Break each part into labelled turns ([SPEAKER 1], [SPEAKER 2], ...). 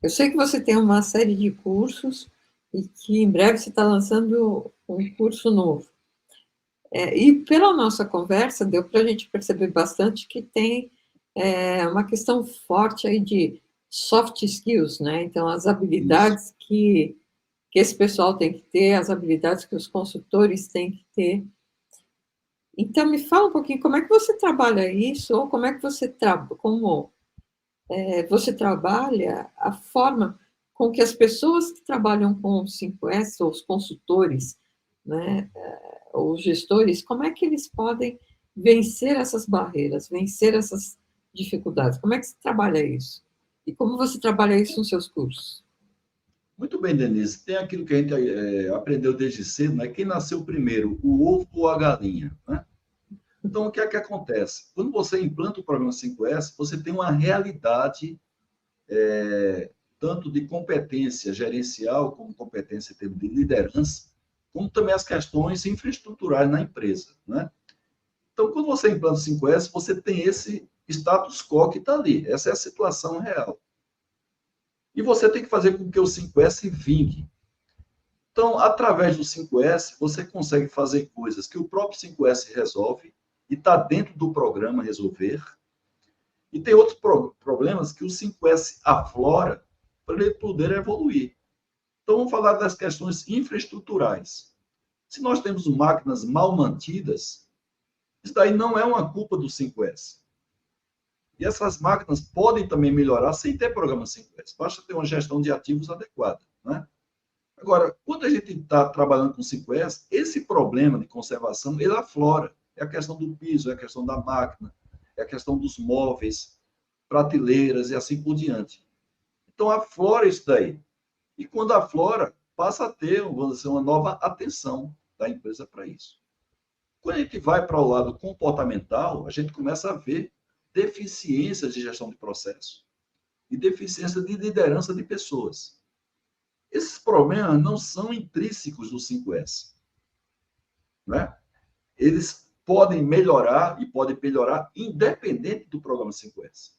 [SPEAKER 1] Eu sei que você tem uma série de cursos e que em breve você está lançando um curso novo. E pela nossa conversa, deu para a gente perceber bastante que tem uma questão forte aí de soft skills, né? Então, as
[SPEAKER 2] Isso.
[SPEAKER 1] habilidades que esse pessoal tem que ter, as habilidades que os consultores têm que ter. Então, me fala um pouquinho como é que você trabalha isso, ou como é que você trabalha a forma com que as pessoas que trabalham com o 5S, ou os consultores, né, os gestores, como é que eles podem vencer essas barreiras, vencer essas dificuldades? Como é que você trabalha isso? E como você trabalha isso nos seus cursos?
[SPEAKER 2] Muito bem, Denise. Tem aquilo que a gente aprendeu desde cedo, né? Quem nasceu primeiro, o ovo ou a galinha, né? Então, o que é que acontece? Quando você implanta o programa 5S, você tem uma realidade tanto de competência gerencial, como competência em termos de liderança, como também as questões infraestruturais na empresa, né? Então, quando você implanta o 5S, você tem esse status quo que está ali. Essa é a situação real. E você tem que fazer com que o 5S vingue. Então, através do 5S, você consegue fazer coisas que o próprio 5S resolve e está dentro do programa resolver. E tem outros problemas que o 5S aflora para ele poder evoluir. Então, vamos falar das questões infraestruturais. Se nós temos máquinas mal mantidas, isso daí não é uma culpa do 5S. E essas máquinas podem também melhorar sem ter programa 5S. Basta ter uma gestão de ativos adequada, né? Agora, quando a gente está trabalhando com 5S, esse problema de conservação, ele aflora. É a questão do piso, é a questão da máquina, é a questão dos móveis, prateleiras e assim por diante. Então, aflora isso daí. E quando aflora, passa a ter, vamos dizer, uma nova atenção da empresa para isso. Quando a gente vai para o lado comportamental, a gente começa a ver deficiências de gestão de processo e deficiência de liderança de pessoas. Esses problemas não são intrínsecos do 5S, né? Eles podem melhorar e podem melhorar independente do programa 5S.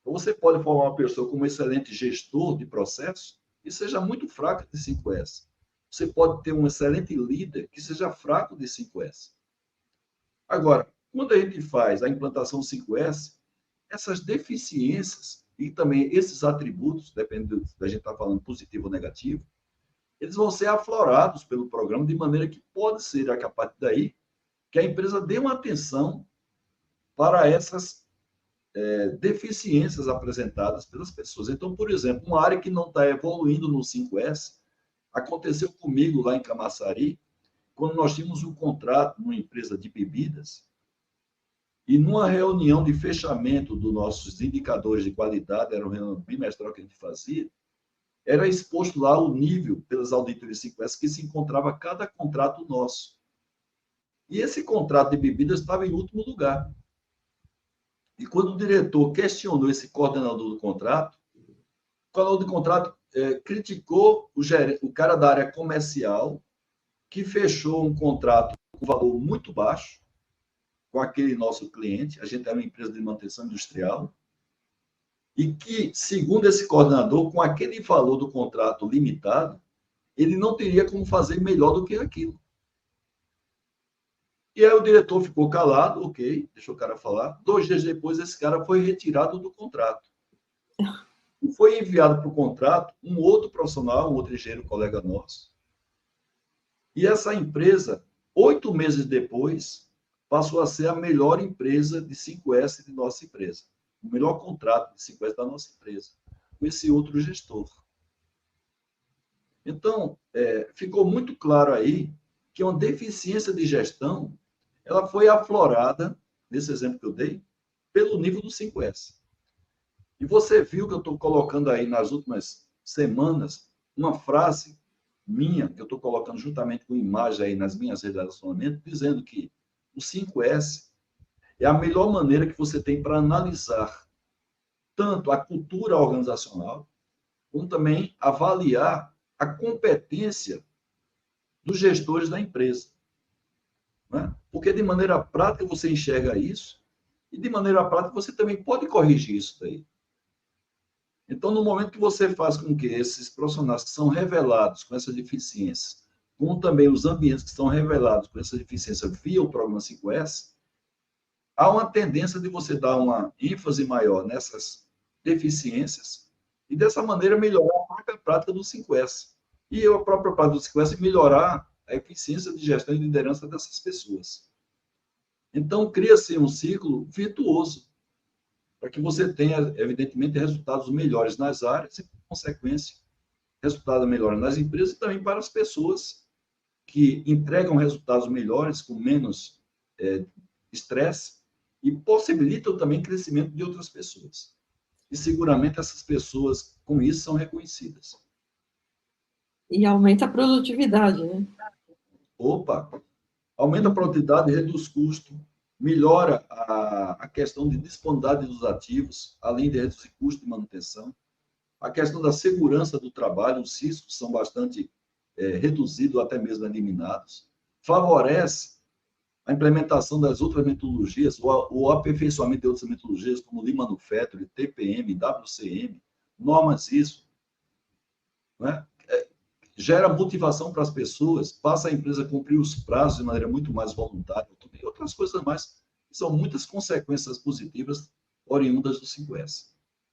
[SPEAKER 2] Então, você pode formar uma pessoa como um excelente gestor de processo e seja muito fraco de 5S. Você pode ter um excelente líder que seja fraco de 5S. Agora, quando a gente faz a implantação 5S, essas deficiências e também esses atributos, dependendo da gente estar falando positivo ou negativo, eles vão ser aflorados pelo programa de maneira que pode ser a partir daí que a empresa dê uma atenção para essas deficiências apresentadas pelas pessoas. Então, por exemplo, uma área que não está evoluindo no 5S, aconteceu comigo lá em Camaçari, quando nós tínhamos um contrato numa empresa de bebidas, e numa reunião de fechamento dos nossos indicadores de qualidade, era uma reunião bimestral que a gente fazia, era exposto lá o nível, pelas auditorias 5S, que se encontrava cada contrato nosso. E esse contrato de bebidas estava em último lugar. E quando o diretor questionou esse coordenador do contrato, o coordenador do contrato criticou o cara da área comercial, que fechou um contrato com valor muito baixo, com aquele nosso cliente, a gente era uma empresa de manutenção industrial, e que, segundo esse coordenador, com aquele valor do contrato limitado, ele não teria como fazer melhor do que aquilo. E aí o diretor ficou calado, ok, deixou o cara falar. 2 dias depois, esse cara foi retirado do contrato. E foi enviado para o contrato um outro profissional, um outro engenheiro colega nosso. E essa empresa, 8 meses depois, passou a ser a melhor empresa de 5S de nossa empresa. O melhor contrato de 5S da nossa empresa, com esse outro gestor. Então, ficou muito claro aí que uma deficiência de gestão ela foi aflorada, nesse exemplo que eu dei, pelo nível do 5S. E você viu que eu estou colocando aí nas últimas semanas uma frase minha, que eu estou colocando juntamente com imagem aí nas minhas redes de relacionamento, dizendo que o 5S é a melhor maneira que você tem para analisar tanto a cultura organizacional, como também avaliar a competência dos gestores da empresa. Né? Porque de maneira prática você enxerga isso e de maneira prática você também pode corrigir isso daí. Então, no momento que você faz com que esses profissionais que são revelados com essas deficiências, como também os ambientes que são revelados com essa deficiência via o programa 5S, há uma tendência de você dar uma ênfase maior nessas deficiências e, dessa maneira, melhorar a própria prática do 5S. E a própria prática do 5S melhorar a eficiência de gestão e liderança dessas pessoas. Então, cria-se um ciclo virtuoso, para que você tenha, evidentemente, resultados melhores nas áreas e, por consequência, resultados melhores nas empresas e também para as pessoas que entregam resultados melhores, com menos estresse, e possibilitam também o crescimento de outras pessoas. E seguramente essas pessoas, com isso, são reconhecidas.
[SPEAKER 1] E aumenta a produtividade, né?
[SPEAKER 2] Opa! Aumenta a produtividade, reduz custo, melhora a questão de disponibilidade dos ativos, além de reduzir custo de manutenção. A questão da segurança do trabalho, os riscos são bastante reduzidos, até mesmo eliminados. Favorece a implementação das outras metodologias, o aperfeiçoamento de outras metodologias, como Lean Manufacturing, TPM, WCM, normas ISO, né? Gera motivação para as pessoas, passa a empresa a cumprir os prazos de maneira muito mais voluntária, e outras coisas mais, são muitas consequências positivas oriundas do 5S.